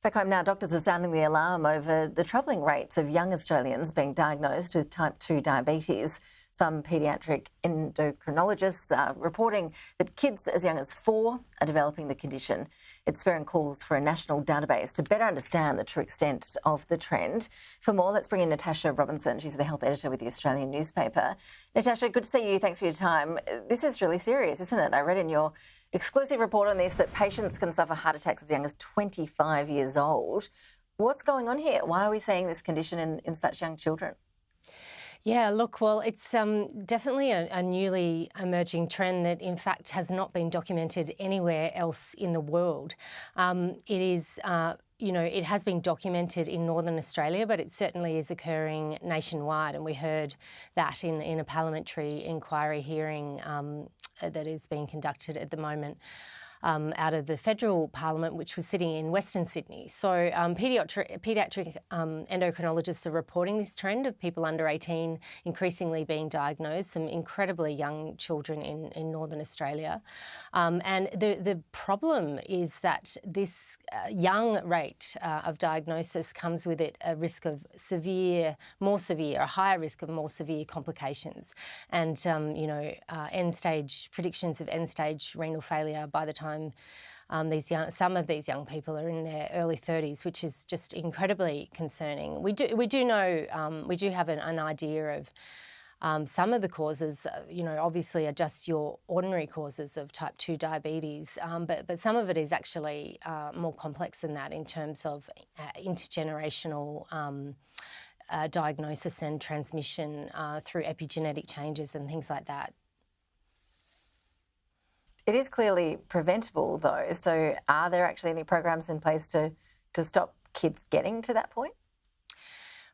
Back home now, doctors are sounding the alarm over the troubling rates of young Australians being diagnosed with type 2 diabetes. Some paediatric endocrinologists are reporting that kids as young as 4 are developing the condition. It's spurring calls for a national database to better understand the true extent of the trend. For more, let's bring in Natasha Robinson. She's the health editor with the Australian newspaper. Natasha, good to see you. Thanks for your time. This is really serious, isn't it? I read in your exclusive report on this that patients can suffer heart attacks as young as 25 years old. What's going on here? Why are we seeing this condition in such young children? Yeah, look, well, it's definitely a newly emerging trend that, in fact, has not been documented anywhere else in the world. It is, it has been documented in Northern Australia, but it certainly is occurring nationwide. And we heard that in a parliamentary inquiry hearing that is being conducted at the moment out of the federal parliament, which was sitting in Western Sydney. So paediatric endocrinologists are reporting this trend of people under 18 increasingly being diagnosed, some incredibly young children in Northern Australia. And the problem is that this young rate of diagnosis comes with it a risk of a higher risk of more severe complications. And, end-stage predictions of end-stage renal failure by the time some of these young people are in their early 30s, which is just incredibly concerning. We do know, we do have an idea of some of the causes, obviously are just your ordinary causes of type 2 diabetes, but some of it is actually more complex than that in terms of intergenerational diagnosis and transmission through epigenetic changes and things like that. It is clearly preventable, though. So are there actually any programs in place to stop kids getting to that point?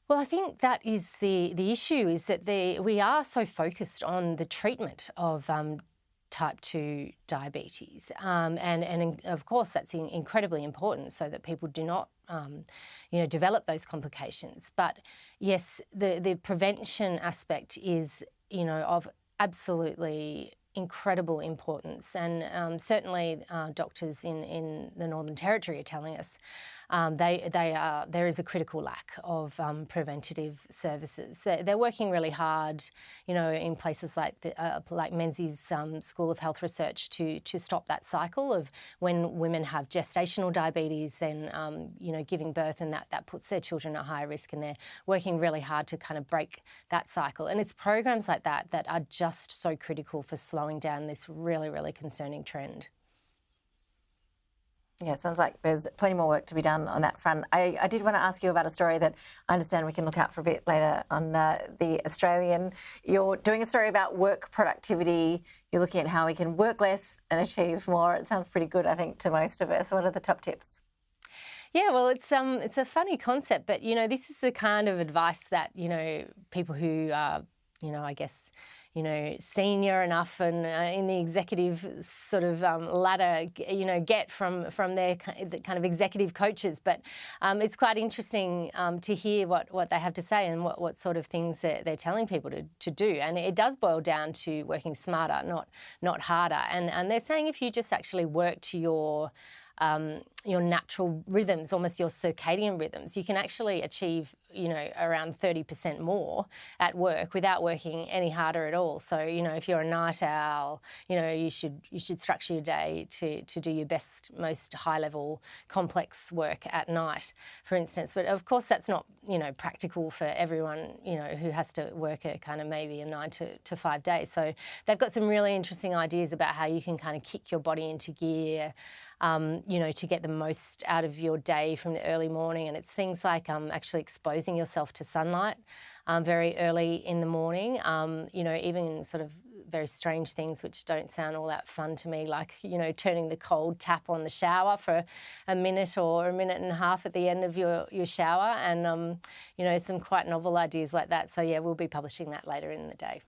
Well, I think that is the issue, is that we are so focused on the treatment of type 2 diabetes. And of course, that's incredibly important so that people do not, develop those complications. But yes, the prevention aspect is, of absolutely incredible importance, and certainly doctors in the Northern Territory are telling us there is a critical lack of preventative services. They're working really hard, in places like Menzies School of Health Research to stop that cycle of when women have gestational diabetes, then giving birth, and that puts their children at higher risk, and they're working really hard to kind of break that cycle. And it's programs like that that are just so critical for slowing down this really, really concerning trend. Yeah, it sounds like there's plenty more work to be done on that front. I did want to ask you about a story that I understand we can look out for a bit later on the Australian. You're doing a story about work productivity. You're looking at how we can work less and achieve more. It sounds pretty good, I think, to most of us. What are the top tips? Yeah, well, it's a funny concept, but, this is the kind of advice that, people who are, I guess, senior enough and in the executive sort of ladder, get from their kind of executive coaches. But it's quite interesting to hear what they have to say and what sort of things they're telling people to do. And it does boil down to working smarter, not harder. And they're saying if you just actually work to your natural rhythms, almost your circadian rhythms, you can actually achieve, around 30% more at work without working any harder at all. So, if you're a night owl, you should structure your day to do your best, most high-level, complex work at night, for instance. But of course, that's not, practical for everyone, who has to work a kind of maybe a 9 to 5 days. So they've got some really interesting ideas about how you can kind of kick your body into gear, to get the most out of your day from the early morning. And it's things like actually exposing yourself to sunlight very early in the morning, even sort of very strange things which don't sound all that fun to me, like, turning the cold tap on the shower for a minute or a minute and a half at the end of your shower, and, some quite novel ideas like that. So, yeah, we'll be publishing that later in the day.